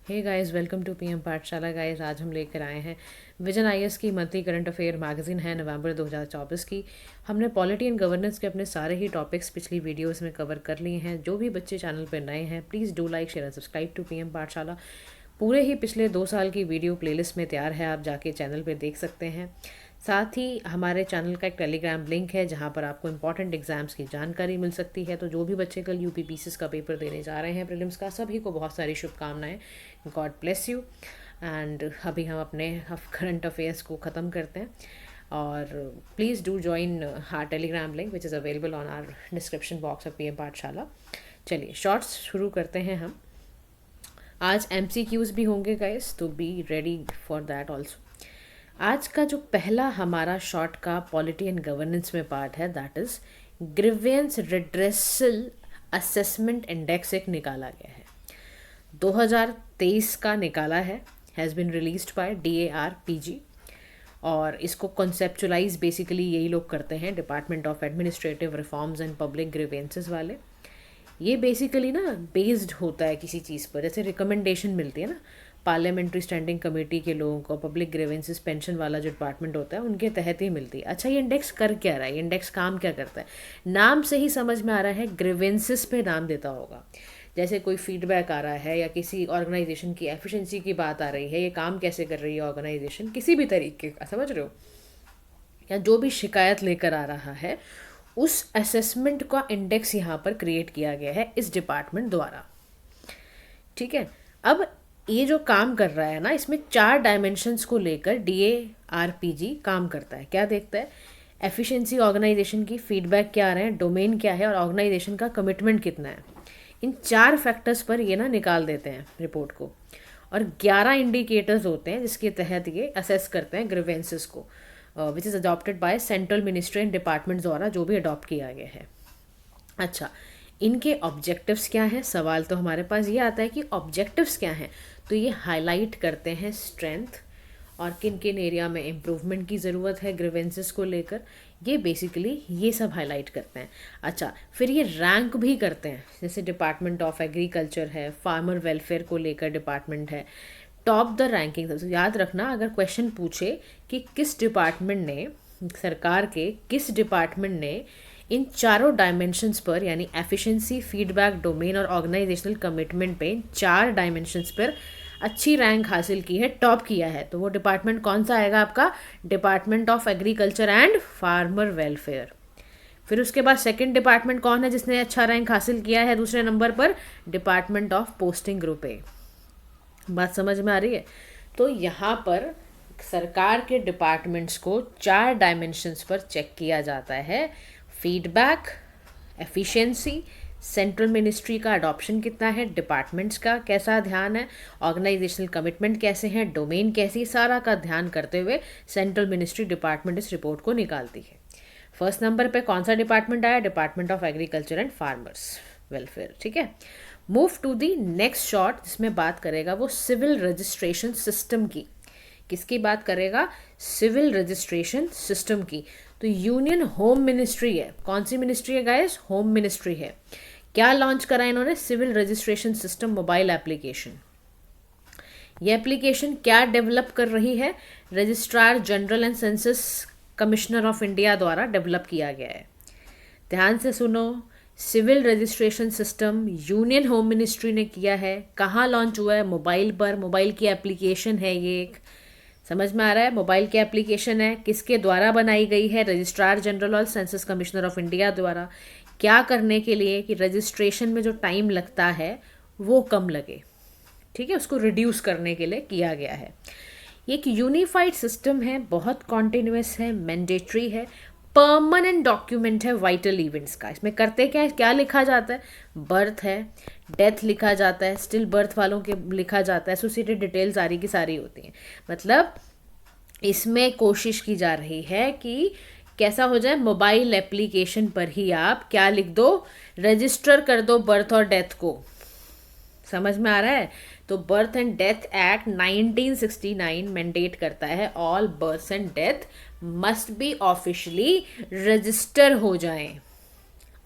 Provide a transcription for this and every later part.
Hey guys, welcome to PM Pathshala. Guys, आज हम लेकर आए हैं विजन आईएएस की मंथली करंट अफेयर मैगजीन है नवंबर 2024 की। हमने पॉलिटी एंड गवर्नेंस के अपने सारे ही टॉपिक्स पिछली वीडियोस में कवर कर लिए हैं। जो भी बच्चे चैनल पर नए हैं, please do like share and subscribe to PM Pathshala. पूरे ही पिछले 2 साल की वीडियो प्लेलिस्ट में तैयार है, आप जाके चैनल पर देख सकते हैं। साथ ही हमारे चैनल का एक टेलीग्राम लिंक है जहां पर आपको इंपॉर्टेंट एग्जाम्स की जानकारी मिल सकती है। तो जो भी बच्चे कल यूपीपीसीएस का पेपर देने जा रहे हैं प्रीलिम्स का, सभी को बहुत सारी शुभकामनाएं। God bless you. एंड अभी हम अपने करंट अफेयर्स को ख़त्म करते हैं और please do join our telegram link which is available on our description box of PM Pathshala. चलिए शॉर्ट्स शुरू करते हैं हम। आज एमसीक्यूज़ भी होंगे गाइस, तो be ready for that also. आज का जो पहला हमारा शॉर्ट का पॉलिटी एंड गवर्नेंस में पार्ट है, that is grievance redressal assessment index एक निकाला गया है। 2023 का निकाला है, has been released by DARPG। और इसको कॉन्सेप्चुलाइज बेसिकली यही लोग करते हैं, department of administrative reforms and public grievances वाले। ये बेसिकली ना बेस्ड होता है किसी चीज़ पर, जैसे रिकमेंडेशन मिलती है ना पार्लियामेंट्री स्टैंडिंग कमेटी के लोगों को, पब्लिक ग्रीवेंसेस पेंशन वाला जो डिपार्टमेंट होता है उनके तहत ही मिलती है। अच्छा, ये इंडेक्स कर क्या रहा है, ये इंडेक्स काम क्या करता है? नाम से ही समझ में आ रहा है, ग्रीवेंसेस पे नाम देता होगा। जैसे कोई फीडबैक आ रहा है या किसी ऑर्गेनाइजेशन की एफिशिएंसी की बात आ रही है, ये काम कैसे कर रही है ऑर्गेनाइजेशन, किसी भी तरीके का, समझ रहे हो, या जो भी शिकायत लेकर आ रहा है, उस असेसमेंट का इंडेक्स यहाँ पर क्रिएट किया गया है इस डिपार्टमेंट द्वारा। ठीक है, अब ये जो काम कर रहा है ना, इसमें 4 डायमेंशंस को लेकर DARPG काम करता है। क्या देखता है? एफिशिएंसी ऑर्गेनाइजेशन की, फीडबैक क्या आ रहे हैं, डोमेन क्या है और ऑर्गेनाइजेशन का कमिटमेंट कितना है। इन 4 फैक्टर्स पर ये ना निकाल देते हैं रिपोर्ट को। और 11 इंडिकेटर्स होते हैं जिसके तहत ये असेस करते हैं ग्रीवेंसेस को, which is adopted by central ministry and department द्वारा, जो भी अडॉप्ट किया गया है। अच्छा, इनके ऑब्जेक्टिव्स क्या हैं? सवाल तो हमारे पास ये आता है कि ऑब्जेक्टिव्स क्या हैं। तो ये हाईलाइट करते हैं स्ट्रेंथ और किन किन एरिया में इम्प्रूवमेंट की ज़रूरत है ग्रीवेंसेस को लेकर, ये बेसिकली ये सब हाईलाइट करते हैं। अच्छा, फिर ये रैंक भी करते हैं, जैसे डिपार्टमेंट ऑफ एग्रीकल्चर है, फार्मर वेलफेयर को लेकर डिपार्टमेंट है, टॉप द रैंकिंग। याद रखना, अगर क्वेश्चन पूछे कि किस डिपार्टमेंट ने, सरकार के किस डिपार्टमेंट ने इन 4 डायमेंशंस पर, यानी एफिशिएंसी, फीडबैक, डोमेन और ऑर्गेनाइजेशनल कमिटमेंट पे, 4 डायमेंशंस पर अच्छी रैंक हासिल की है, टॉप किया है, तो वो डिपार्टमेंट कौन सा आएगा आपका? Department of agriculture and farmer welfare. फिर उसके बाद सेकंड डिपार्टमेंट कौन है जिसने अच्छा रैंक हासिल किया है दूसरे नंबर पर? Department of posting group A. बात समझ में आ रही है? तो यहाँ पर सरकार के डिपार्टमेंट्स को 4 डायमेंशंस पर चेक किया जाता है। फीडबैक, एफिशिएंसी, सेंट्रल मिनिस्ट्री का अडॉप्शन कितना है, डिपार्टमेंट्स का कैसा ध्यान है, ऑर्गेनाइजेशनल कमिटमेंट कैसे हैं, डोमेन कैसी, सारा का ध्यान करते हुए सेंट्रल मिनिस्ट्री डिपार्टमेंट इस रिपोर्ट को निकालती है। फर्स्ट नंबर पे कौन सा डिपार्टमेंट आया? Department of agriculture and farmers welfare. ठीक है, move to the next short, जिसमें बात करेगा वो सिविल रजिस्ट्रेशन सिस्टम की। किसकी बात करेगा? सिविल रजिस्ट्रेशन सिस्टम की। तो यूनियन होम मिनिस्ट्री है। कौन सी मिनिस्ट्री है गाइस? होम मिनिस्ट्री है। क्या लॉन्च करा इन्होंने? Civil registration system mobile application. ये एप्लीकेशन क्या डेवलप कर रही है? Registrar general and census commissioner of India द्वारा डेवलप किया गया है। ध्यान से सुनो, civil registration system union home ministry ने किया है। कहाँ लॉन्च हुआ है? मोबाइल पर। मोबाइल की एप्लीकेशन है ये एक, समझ में आ रहा है? मोबाइल की एप्लीकेशन है, किसके द्वारा बनाई गई है? रजिस्ट्रार जनरल और सेंसस कमिश्नर ऑफ इंडिया द्वारा। क्या करने के लिए? कि रजिस्ट्रेशन में जो टाइम लगता है वो कम लगे। ठीक है, उसको रिड्यूस करने के लिए किया गया है। ये एक यूनिफाइड सिस्टम है, बहुत कॉन्टिन्यूस है, मैंडेटरी है, परमानेंट डॉक्यूमेंट है वाइटल इवेंट्स का। इसमें करते क्या है, क्या लिखा जाता है? बर्थ है, डेथ लिखा जाता है, स्टिल बर्थ वालों के लिखा जाता है, एसोसिएटेड डिटेल्स सारी की सारी होती हैं। मतलब इसमें कोशिश की जा रही है कि कैसा हो जाए, मोबाइल एप्लीकेशन पर ही आप क्या लिख दो? रजिस्टर कर दो बर्थ और डेथ को। समझ में आ रहा है? तो birth and death act 1969 mandate करता है all birth and death must be officially register हो जाएं।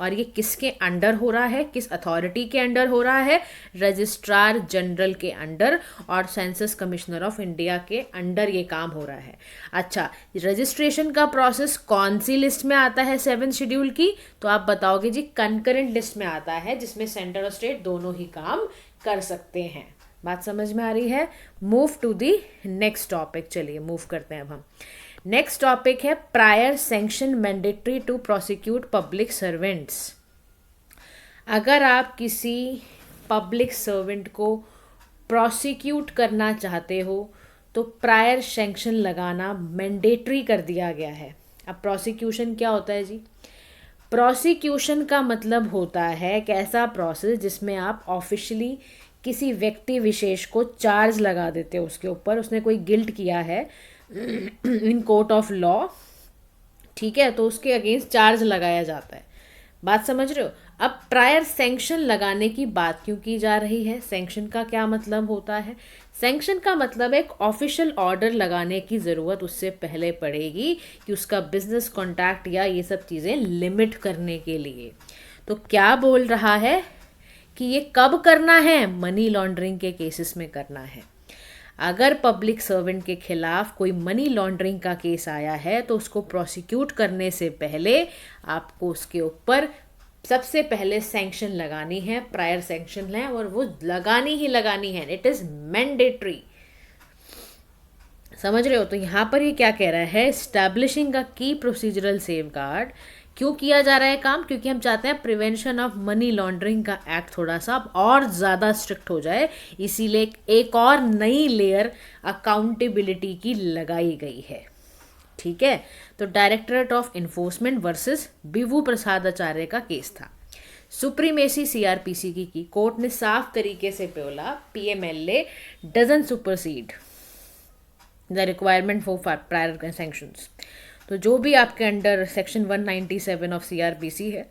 और ये किसके अंडर हो रहा है, किस अथॉरिटी के अंडर हो रहा है, रजिस्ट्रार जनरल के अंडर और सेंसस कमिश्नर ऑफ इंडिया के अंडर ये काम हो रहा है। अच्छा, रजिस्ट्रेशन का प्रोसेस कौन सी लिस्ट में आता है 7th शेड्यूल की, तो आप बताओगे जी कंकरेंट लिस्ट में आता है, जिसमें सेंटर और स्टेट दोनों ही काम कर सकते हैं। बात समझ में आ रही है। Move to the next topic, चलिए मूव करते हैं अब हम। नेक्स्ट टॉपिक है prior sanction mandatory to prosecute public servants. अगर आप किसी पब्लिक सर्वेंट को प्रोसिक्यूट करना चाहते हो तो प्रायर सैंक्शन लगाना मैंडेटरी कर दिया गया है। अब प्रोसिक्यूशन क्या होता है जी? प्रोसिक्यूशन का मतलब होता है एक ऐसा प्रोसेस जिसमें आप ऑफिशियली किसी व्यक्ति विशेष को चार्ज लगा देते हो उसके ऊपर, उसने कोई गिल्ट किया है इन कोर्ट ऑफ लॉ, ठीक है, तो उसके अगेंस्ट चार्ज लगाया जाता है। बात समझ रहे हो? अब प्रायर सैंक्शन लगाने की बात क्यों की जा रही है? सैंक्शन का क्या मतलब होता है? सैंक्शन का मतलब एक ऑफिशियल ऑर्डर लगाने की ज़रूरत उससे पहले पड़ेगी कि उसका बिजनेस कॉन्टैक्ट या ये सब चीज़ें लिमिट करने के लिए। तो क्या बोल रहा है कि ये कब करना है? मनी लॉन्ड्रिंग के केसेस में करना है। अगर पब्लिक सर्वेंट के खिलाफ कोई मनी लॉन्ड्रिंग का केस आया है तो उसको प्रोसिक्यूट करने से पहले आपको उसके ऊपर सबसे पहले सैंक्शन लगानी है, प्रायर सैंक्शन है, और वो लगानी ही लगानी है। It is mandatory. समझ रहे हो? तो यहाँ पर ये क्या कह रहा है? एस्टैब्लिशिंग अ की प्रोसीजरल सेफगार्ड। क्यों किया जा रहा है काम? क्योंकि हम चाहते हैं प्रिवेंशन ऑफ मनी लॉन्ड्रिंग का एक्ट थोड़ा सा और ज़्यादा स्ट्रिक्ट हो जाए, इसीलिए एक और नई लेयर अकाउंटेबिलिटी की लगाई गई है। ठीक है, तो directorate of enforcement versus बिवू Prasad Acharya का केस था। सुप्रीमेसी सीआरपीसी की कोर्ट ने साफ तरीके से बोला PMLA doesn't supersede the requirement for prior sanctions. तो जो भी आपके अंडर सेक्शन 197 ऑफ सीआरपीसी है,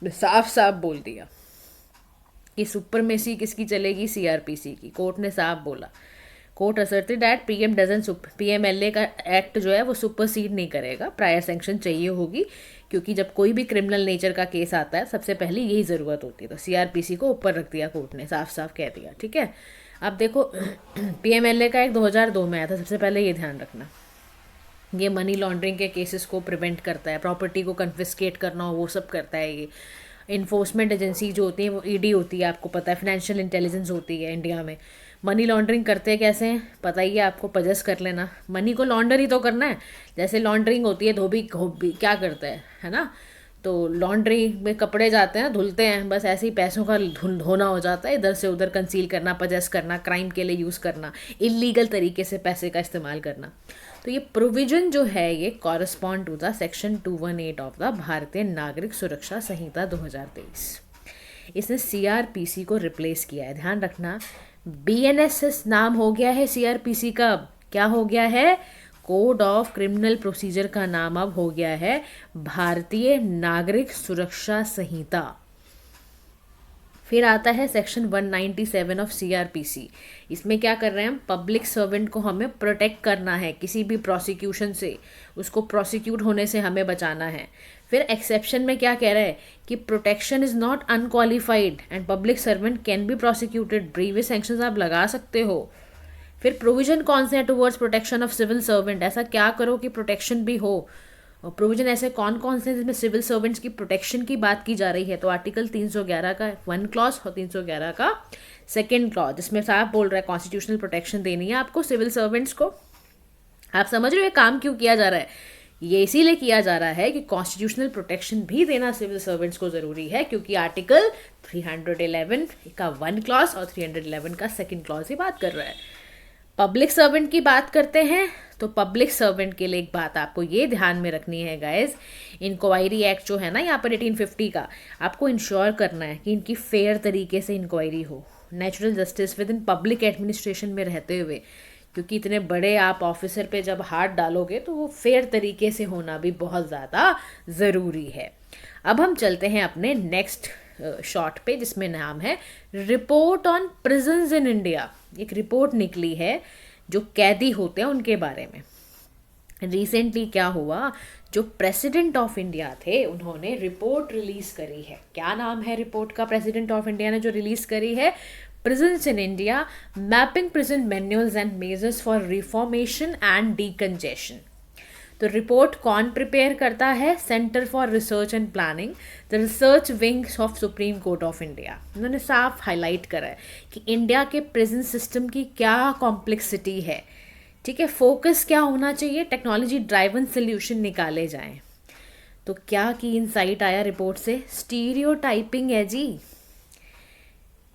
साफ साफ बोल दिया कि सुपरमेसी किसकी चलेगी? सीआरपीसी की। कोर्ट ने साफ बोला, कोर्ट असर्टेड दैट पीएमएलए का एक्ट जो है वो सुपरसीड नहीं करेगा, प्रायर सैंक्शन चाहिए होगी, क्योंकि जब कोई भी क्रिमिनल नेचर का केस आता है सबसे पहले यही ज़रूरत होती है। तो सीआरपीसी को ऊपर रख दिया कोर्ट ने, साफ साफ कह दिया। ठीक है, अब देखो पीएमएलए का एक 2002 में आया था, सबसे पहले ये ध्यान रखना, ये मनी लॉन्ड्रिंग के केसेस को प्रिवेंट करता है, प्रॉपर्टी को कन्फिस्केट करना हो वो सब करता है। ये इन्फोर्समेंट एजेंसी जो होती है वो ईडी होती है, आपको पता है, फाइनेंशियल इंटेलिजेंस होती है इंडिया में। मनी लॉन्ड्रिंग करते हैं कैसे हैं पता ही है आपको, पजेस कर लेना, मनी को लॉन्डर ही तो करना है। जैसे लॉन्ड्रिंग होती है, धोबी क्या करता है ना, तो लॉन्ड्री में कपड़े जाते हैं, धुलते हैं, बस ऐसे ही पैसों का धोना हो जाता है, इधर से उधर कंसील करना, पजेस करना, क्राइम के लिए यूज़ करना, इलीगल तरीके से पैसे का इस्तेमाल करना। तो ये प्रोविजन जो है ये correspond to the section 218 of the Bharatiya Nagarik सुरक्षा संहिता 2023। इसने सीआरपीसी को रिप्लेस किया है। ध्यान रखना, बीएनएसएस नाम हो गया है सीआरपीसी का, क्या हो गया है? कोड ऑफ क्रिमिनल प्रोसीजर का नाम अब हो गया है भारतीय नागरिक सुरक्षा संहिता। फिर आता है सेक्शन 197 ऑफ सीआरपीसी। इसमें क्या कर रहे हैं हम? पब्लिक सर्वेंट को हमें प्रोटेक्ट करना है किसी भी प्रोसिक्यूशन से, उसको प्रोसिक्यूट होने से हमें बचाना है। फिर एक्सेप्शन में क्या कह रहा है कि protection is not unqualified and public servant can be prosecuted, previous sanctions आप लगा सकते हो। फिर प्रोविजन कौन से हैं towards protection of civil servant? ऐसा क्या करो कि प्रोटेक्शन भी हो। और प्रोविजन ऐसे कौन कौन से जिसमें सिविल सर्वेंट्स की प्रोटेक्शन की बात की जा रही है? तो आर्टिकल 311 का 1 क्लॉज और 311 का 2nd क्लॉज, जिसमें साफ बोल रहा है कॉन्स्टिट्यूशनल प्रोटेक्शन देनी है आपको सिविल सर्वेंट्स को। आप समझ रहे हो ये काम क्यों किया जा रहा है? ये इसीलिए किया जा रहा है कि कॉन्स्टिट्यूशनल प्रोटेक्शन भी देना सिविल सर्वेंट्स को ज़रूरी है, क्योंकि आर्टिकल 311 का 1 क्लॉज और 311 का 2nd क्लॉज ही बात कर रहा है। पब्लिक सर्वेंट की बात करते हैं तो पब्लिक सर्वेंट के लिए एक बात आपको ये ध्यान में रखनी है गाइज, इंक्वायरी एक्ट जो है ना यहाँ पर 1850 का, आपको इंश्योर करना है कि इनकी फेयर तरीके से इंक्वायरी हो, natural justice with in public administration में रहते हुए, क्योंकि इतने बड़े आप ऑफिसर पे जब हाथ डालोगे तो वो फेयर तरीके से होना भी बहुत ज़्यादा ज़रूरी है। अब हम चलते हैं अपने नेक्स्ट शॉर्ट पे, जिसमें नाम है report on prisons in India. एक रिपोर्ट निकली है जो कैदी होते हैं उनके बारे में। रिसेंटली क्या हुआ, जो प्रेसिडेंट ऑफ इंडिया थे उन्होंने रिपोर्ट रिलीज करी है। क्या नाम है रिपोर्ट का प्रेसिडेंट ऑफ इंडिया ने जो रिलीज करी है? Prisons in India, mapping prison manuals and measures for reformation and decongestion. तो रिपोर्ट कौन प्रिपेयर करता है? Centre for research and planning, the research wings of Supreme Court of India. उन्होंने साफ हाईलाइट करा है कि इंडिया के प्रिजन सिस्टम की क्या कॉम्प्लेक्सिटी है। ठीक है, फोकस क्या होना चाहिए? टेक्नोलॉजी ड्राइवन सोल्यूशन निकाले जाएं। तो क्या की इनसाइट आया रिपोर्ट से? स्टीरियोटाइपिंग है जी।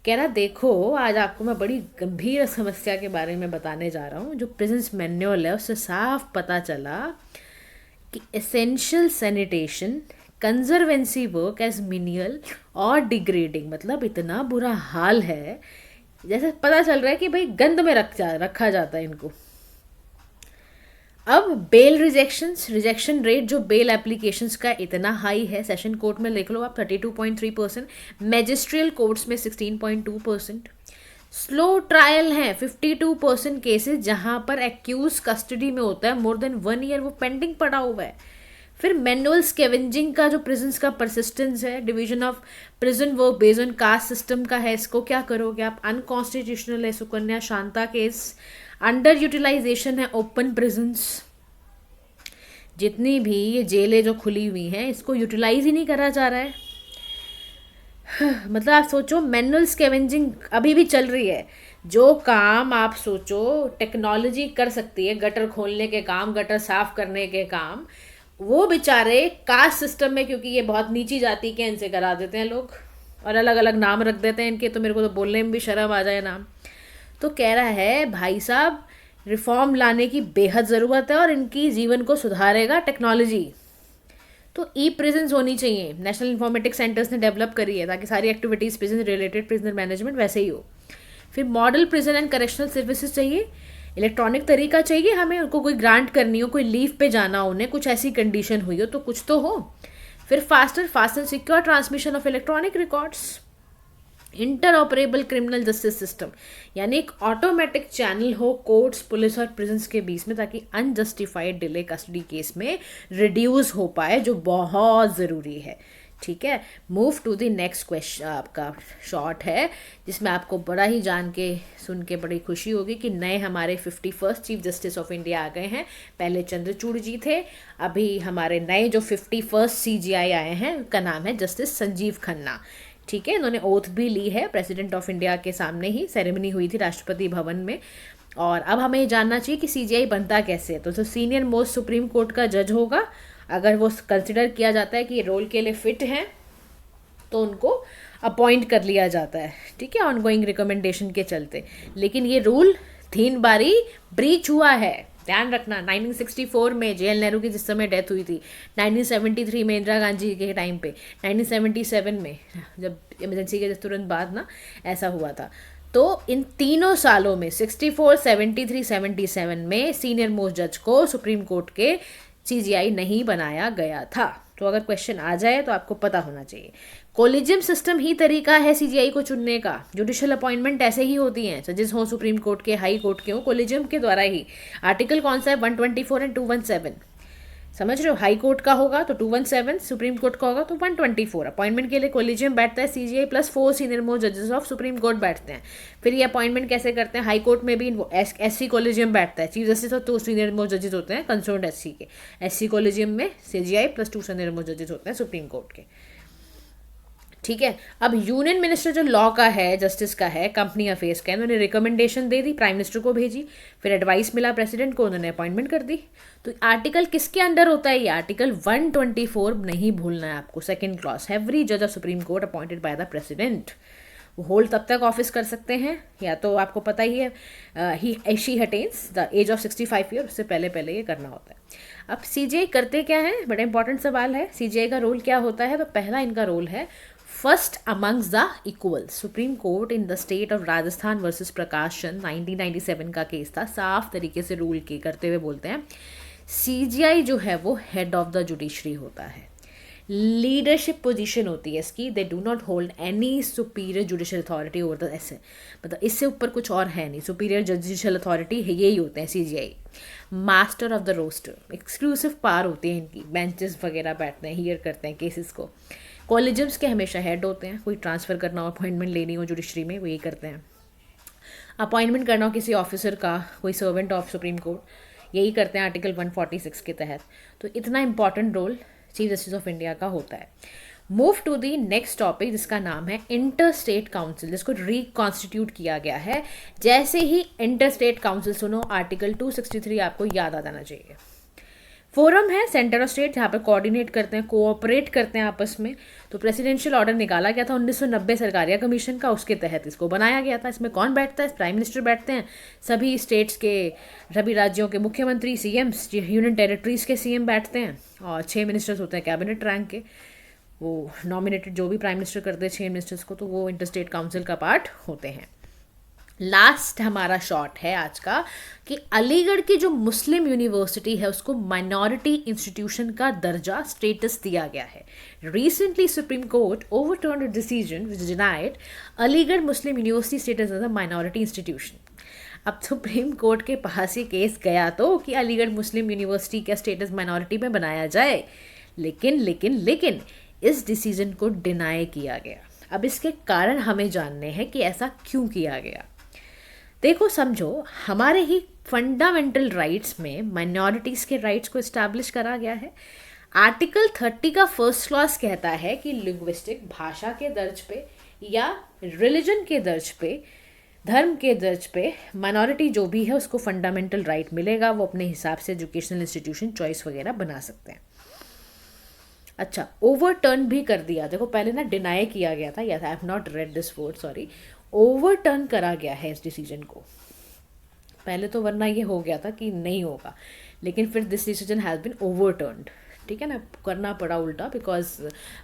कह रहा देखो, आज आपको मैं बड़ी गंभीर समस्या के बारे में बताने जा रहा हूँ। जो प्रेजेंस मैन्युअल है उससे साफ पता चला कि essential sanitation, conservancy work as menial और डिग्रेडिंग, मतलब इतना बुरा हाल है जैसे पता चल रहा है कि भाई गंद में रखा जाता है इनको। अब बेल रिजेक्शन रेट जो बेल एप्लीकेशंस का इतना हाई है, सेशन कोर्ट में लिख लो आप 32.3%, मैजिस्ट्रियल कोर्ट्स में 16.2%, स्लो ट्रायल हैं 52% केसेस जहां पर एक्यूज कस्टडी में होता है मोर देन 1 ईयर, वो पेंडिंग पड़ा हुआ है। फिर मैनुअल स्केवेंजिंग का जो प्रिजन्स का परसिस्टेंस है, division of prison work based on caste system का है, इसको क्या करोगे आप? अनकॉन्स्टिट्यूशनल है Sukanya Shanta case. Under utilization है ओपन प्रिजन्स, जितनी भी ये जेलें जो खुली हुई हैं इसको यूटिलाइज ही नहीं करा जा रहा है। मतलब आप सोचो, मैनुअल स्कैवेंजिंग अभी भी चल रही है। जो काम आप सोचो टेक्नोलॉजी कर सकती है, गटर खोलने के काम, गटर साफ करने के काम, वो बेचारे कास्ट सिस्टम में, क्योंकि ये बहुत नीची जाति के, इनसे करा देते हैं लोग और अलग अलग नाम रख देते हैं इनके, तो मेरे को तो बोलने में भी शर्म आ जाए नाम। तो कह रहा है भाई साहब रिफॉर्म लाने की बेहद ज़रूरत है और इनकी जीवन को सुधारेगा टेक्नोलॉजी। तो ई प्रिजन्स होनी चाहिए, नेशनल इंफॉर्मेटिक्स सेंटर्स ने डेवलप करी है ताकि सारी activities prison related, prisoner management वैसे ही हो। फिर model prison and correctional services चाहिए, इलेक्ट्रॉनिक तरीका चाहिए हमें, उनको कोई ग्रांट करनी हो, कोई लीव पे जाना हो, उन्हें कुछ ऐसी कंडीशन हुई हो तो कुछ तो हो। फिर fast and secure transmission of electronic records, inter operable criminal justice system, यानी एक ऑटोमेटिक चैनल हो कोर्ट्स, पुलिस और प्रिजन्स के बीच में, ताकि अनजस्टिफाइड डिले कस्टडी केस में रिड्यूस हो पाए, जो बहुत ज़रूरी है। ठीक है, move to the next question. आपका शॉर्ट है जिसमें आपको बड़ा ही जान के सुन के बड़ी खुशी होगी कि नए हमारे 51st chief justice of India आ गए हैं। पहले चंद्रचूड़ जी थे, अभी हमारे नए जो 51st CJI आए हैं उनका नाम है जस्टिस संजीव खन्ना। ठीक है, इन्होंने ओथ भी ली है प्रेसिडेंट ऑफ इंडिया के सामने ही, सेरेमनी हुई थी राष्ट्रपति भवन में। और अब हमें जानना चाहिए कि CJI बनता कैसे है। तो जो सीनियर मोस्ट सुप्रीम कोर्ट का जज होगा, अगर वो कंसिडर किया जाता है कि ये रोल के लिए फिट हैं तो उनको अपॉइंट कर लिया जाता है। ठीक है, ऑनगोइंग रिकमेंडेशन के चलते। लेकिन ये रूल 3 बारी ब्रीच हुआ है, ध्यान रखना। 1964 में JL नेहरू की जिस समय डेथ हुई थी, 1973 में इंदिरा गांधी के टाइम पे, 1977 में जब इमरजेंसी के तुरंत बाद ना ऐसा हुआ था। तो इन तीनों सालों में 64, 73, 77 में सीनियर मोस्ट जज को सुप्रीम कोर्ट के CJI नहीं बनाया गया था। तो अगर क्वेश्चन आ जाए तो आपको पता होना चाहिए। कोलिजियम सिस्टम ही तरीका है CJI को चुनने का। जुडिशियल अपॉइंटमेंट ऐसे ही होती हैं, जजेस हो सुप्रीम कोर्ट के, हाई कोर्ट के हो, कोलिजियम के द्वारा ही। आर्टिकल कौन सा है? 124 एंड 217। समझ रहे हो? हाई कोर्ट का होगा तो 217, सुप्रीम कोर्ट का होगा तो 124। अपॉइंटमेंट के लिए कोलिजियम बैठता है, CJI प्लस 4 सीनियर मोस्ट जजेस ऑफ सुप्रीम कोर्ट बैठते हैं। फिर ये अपॉइंटमेंट कैसे करते हैं? हाई कोर्ट में भी SC कोलिजियम बैठता है, चीफ जस्टिस और 2 सीनियर मोस्ट जजेस होते हैं कंसर्न्ड SC के। SC कोलिजियम में CJI प्लस 2 सीनियर मोस्ट जजेस होते हैं सुप्रीम कोर्ट के। ठीक है, अब यूनियन मिनिस्टर जो लॉ का है, जस्टिस का है, कंपनी अफेयर्स का है, उन्होंने रिकमेंडेशन दे दी, प्राइम मिनिस्टर को भेजी, फिर एडवाइस मिला प्रेसिडेंट को, उन्होंने अपॉइंटमेंट कर दी। तो आर्टिकल किसके अंडर होता है? ये आर्टिकल 124 नहीं भूलना है आपको, सेकंड क्लॉज। एवरी जज of Supreme court appointed by the president. वो होल्ड तब तक ऑफिस कर सकते हैं, या तो आपको पता ही है she attains the age of 65 year, उससे पहले ये करना होता है। अब CJI करते क्या है? बड़ा इंपॉर्टेंट सवाल है। CJI का रोल क्या होता है? तो पहला इनका रोल है first amongst the equals. Supreme Court in the state of Rajasthan versus Prakash Chand 1997 का केस था, साफ तरीके से रूल के करते हुए बोलते हैं CJI जो है वो हेड ऑफ द जुडिशरी होता है। लीडरशिप पोजीशन होती है इसकी, they do not hold any superior judicial authority over the ऐसे, मतलब इससे ऊपर कुछ और है नहीं, सुपीरियर जुडिशियल अथॉरिटी है यही होते हैं CJI. Master of the roster, exclusive power होती है इनकी, बेंचेस वगैरह बैठते हैं, हियर करते हैं केसेस को। कॉलेजियम्स के हमेशा हेड होते हैं, कोई ट्रांसफ़र करना हो, अपॉइंटमेंट लेनी हो जुडिशरी में, वो यही करते हैं। अपॉइंटमेंट करना हो किसी ऑफिसर का, कोई सर्वेंट ऑफ सुप्रीम कोर्ट, यही करते हैं आर्टिकल 146 के तहत। तो इतना important role chief justice of India का होता है। Move to the next topic जिसका नाम है इंटर स्टेट काउंसिल, जिसको रिकॉन्स्टिट्यूट किया गया है। जैसे ही इंटर स्टेट काउंसिल सुनो, आर्टिकल 263 आपको याद आ जाना चाहिए। फोरम है सेंटर ऑफ स्टेट, जहाँ पर कोऑर्डिनेट करते हैं, कोऑपरेट करते हैं आपस में। तो प्रेसिडेंशियल ऑर्डर निकाला गया था 1990 सरकारिया कमीशन का, उसके तहत इसको बनाया गया था। इसमें कौन बैठता है? प्राइम मिनिस्टर बैठते हैं, सभी स्टेट्स के, सभी राज्यों के मुख्यमंत्री, सीएम्स, यूनियन टेरिटरीज के सीएम बैठते हैं, और 6 मिनिस्टर्स होते हैं कैबिनेट रैंक के, वो नॉमिनेटेड जो भी प्राइम मिनिस्टर करते हैं 6 मिनिस्टर्स को, तो वो इंटर स्टेट काउंसिल का पार्ट होते हैं। लास्ट हमारा शॉट है आज का कि अलीगढ़ की जो मुस्लिम यूनिवर्सिटी है उसको माइनॉरिटी इंस्टीट्यूशन का दर्जा, स्टेटस दिया गया है। Recently supreme court overturned a decision which denied Aligarh Muslim university status as a minority institution. अब सुप्रीम कोर्ट के पास ये केस गया तो कि अलीगढ़ मुस्लिम यूनिवर्सिटी का स्टेटस माइनॉरिटी में बनाया जाए, लेकिन लेकिन लेकिन इस डिसीजन को डिनाई किया गया। अब इसके कारण हमें जानने हैं कि ऐसा क्यों किया गया। देखो समझो, हमारे ही फंडामेंटल राइट्स में माइनॉरिटीज़ के राइट्स को इस्टेब्लिश करा गया है। आर्टिकल 30 का फर्स्ट क्लॉज कहता है कि लिंग्विस्टिक, भाषा के दर्ज पे या रिलीजन के दर्ज पे, धर्म के दर्ज पे माइनॉरिटी जो भी है उसको फंडामेंटल राइट मिलेगा, वो अपने हिसाब से एजुकेशनल इंस्टीट्यूशन चॉइस वगैरह बना सकते हैं। अच्छा, ओवरटर्न भी कर दिया। देखो पहले ना डिनाई किया गया था, yes I have not read this word, sorry, overturn करा गया है इस डिसीजन को। पहले तो वरना ये हो गया था कि नहीं होगा, लेकिन फिर this decision has been overturned, ठीक है ना, करना पड़ा उल्टा, because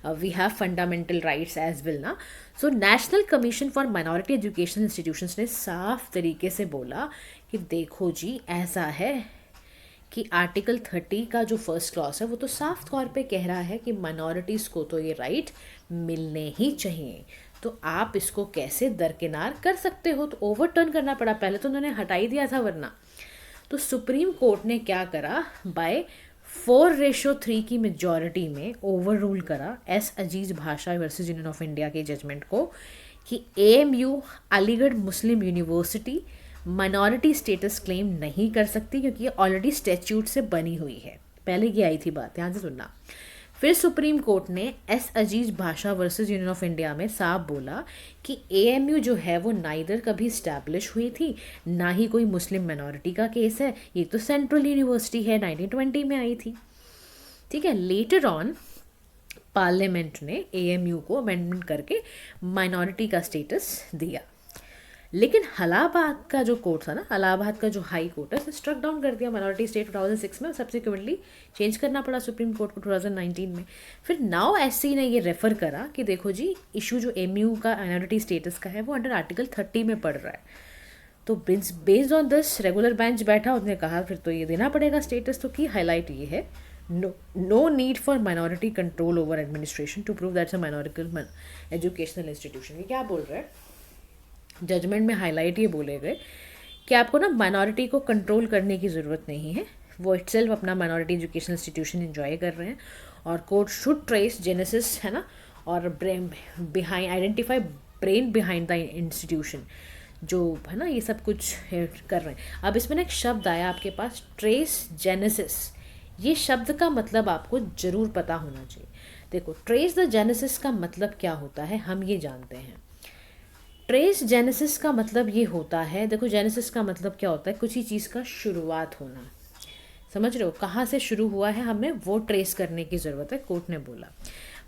we have fundamental rights as well ना। So National Commission for Minority Education Institutions ने साफ तरीके से बोला कि देखो जी, ऐसा है कि आर्टिकल 30 का जो फर्स्ट क्लॉज है वो तो साफ तौर पे कह रहा है कि माइनॉरिटीज़ को तो ये राइट मिलने ही चाहिए, तो आप इसको कैसे दरकिनार कर सकते हो। तो ओवरटर्न करना पड़ा, पहले तो उन्होंने हटा ही दिया था वरना। तो सुप्रीम कोर्ट ने क्या करा, बाय 4:3 की मेजॉरिटी में ओवर रूल करा एस अजीज भाषा वर्सेस यूनियन ऑफ इंडिया के जजमेंट को कि AMU Aligarh Muslim university minority status claim नहीं कर सकती, क्योंकि ये ऑलरेडी स्टैच्यूट से बनी हुई है। पहले की आई थी बात, ध्यान से सुनना। फिर सुप्रीम कोर्ट ने एस अजीज भाषा वर्सेस यूनियन ऑफ इंडिया में साफ बोला कि एएमयू जो है वो नाइदर कभी स्टैब्लिश हुई थी, ना ही कोई मुस्लिम माइनॉरिटी का केस है, ये तो सेंट्रल यूनिवर्सिटी है, 1920 में आई थी, ठीक है। लेटर ऑन पार्लियामेंट ने एएमयू को अमेंडमेंट करके माइनॉरिटी का स्टेटस दिया, लेकिन इलाहाबाद का जो कोर्ट था ना, इलाहाबाद का जो हाई कोर्ट है, उसने स्ट्रक डाउन कर दिया माइनॉरिटी स्टेट 2006 में, सब्सिक्वेंटली चेंज करना पड़ा सुप्रीम कोर्ट को 2019 में। फिर नाउ एससी ने ये रेफर करा कि देखो जी, इशू जो एमयू का माइनॉरिटी स्टेटस का है वो अंडर आर्टिकल 30 में पड़ रहा है। तो based on this regular bench बैठा, उसने कहा फिर तो ये देना पड़ेगा स्टेटस। तो की हाईलाइट ये है, no need for minority control over administration to prove that's a minority educational institution. ये क्या बोल रहा है जजमेंट में, हाईलाइट ये बोले गए कि आपको ना माइनॉरिटी को कंट्रोल करने की ज़रूरत नहीं है, वो इटसेल्फ अपना माइनॉरिटी एजुकेशनल इंस्टीट्यूशन एंजॉय कर रहे हैं, और कोर्ट शुड ट्रेस जेनेसिस, है ना, और behind identify brain behind the institution, जो है ना ये सब कुछ कर रहे हैं। अब इसमें ना एक शब्द आया आपके पास, ट्रेस जेनेसिस। ये शब्द का मतलब आपको ज़रूर पता होना चाहिए। देखो, ट्रेस द जेनेसिस का मतलब क्या होता है हम ये जानते हैं। ट्रेस जेनेसिस का मतलब ये होता है, देखो जेनेसिस का मतलब क्या होता है, कुछ ही चीज़ का शुरुआत होना, समझ रहे हो, कहाँ से शुरू हुआ है हमें वो ट्रेस करने की ज़रूरत है। कोर्ट ने बोला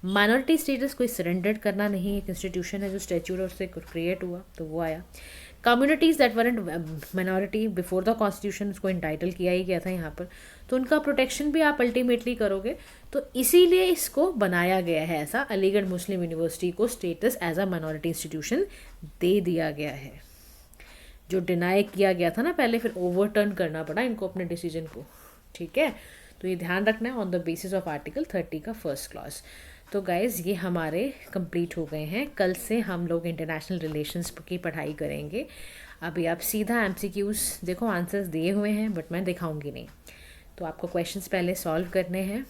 माइनॉरिटी स्टेटस कोई सरेंडर करना नहीं, एक इंस्टीट्यूशन है जो स्टैच्यूट और से क्रिएट हुआ, तो वो आया। Communities that weren't minority before the constitution, उसको इंटाइटल किया ही गया था यहाँ पर, तो उनका प्रोटेक्शन भी आप अल्टीमेटली करोगे। तो इसीलिए इसको बनाया गया है ऐसा, अलीगढ़ मुस्लिम यूनिवर्सिटी को status as a minority institution दे दिया गया है। जो डिनाई किया गया था ना पहले, फिर ओवरटर्न करना पड़ा इनको अपने डिसीजन को, ठीक है। तो ये ध्यान रखना है on the basis of article 30 का फर्स्ट क्लॉज। तो गाइज़ ये हमारे कंप्लीट हो गए हैं। कल से हम लोग इंटरनेशनल रिलेशंस की पढ़ाई करेंगे। अभी आप सीधा एमसीक्यूज़ देखो, आंसर्स दिए हुए हैं बट मैं दिखाऊंगी नहीं। तो आपको क्वेश्चंस पहले सॉल्व करने हैं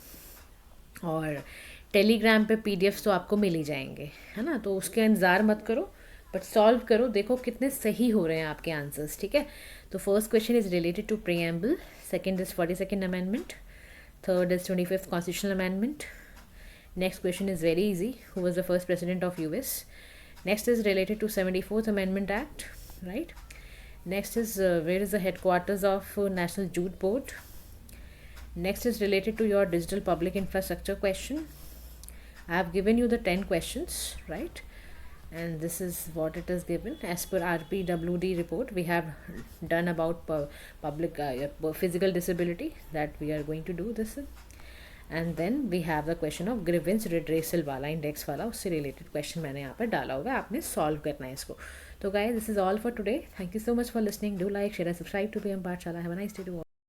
और टेलीग्राम पे पीडीएफ्स तो आपको मिल ही जाएंगे, है ना। तो उसके इंतज़ार मत करो बट सॉल्व करो, देखो कितने सही हो रहे हैं आपके आंसर्स, ठीक है। तो first question is related to preamble, second is 42nd amendment, third is 25th constitutional amendment. Next question is very easy. Who was the first president of US? Next is related to 74th Amendment Act, right? Next is where is the headquarters of National Jute Board? Next is related to your digital public infrastructure question. I have given you the 10 questions, right? And this is what it is given as per RPWD report. We have done about public physical disability that we are going to do this in. And then we have the question of grievance redressal वाला, index वाला, उससे related question मैंने यहाँ पर डाला होगा, आपने solve करना है इसको। तो guys this is all for today. Thank you so much for listening. Do like, share and subscribe to PM Pathshala. Have a nice day to all.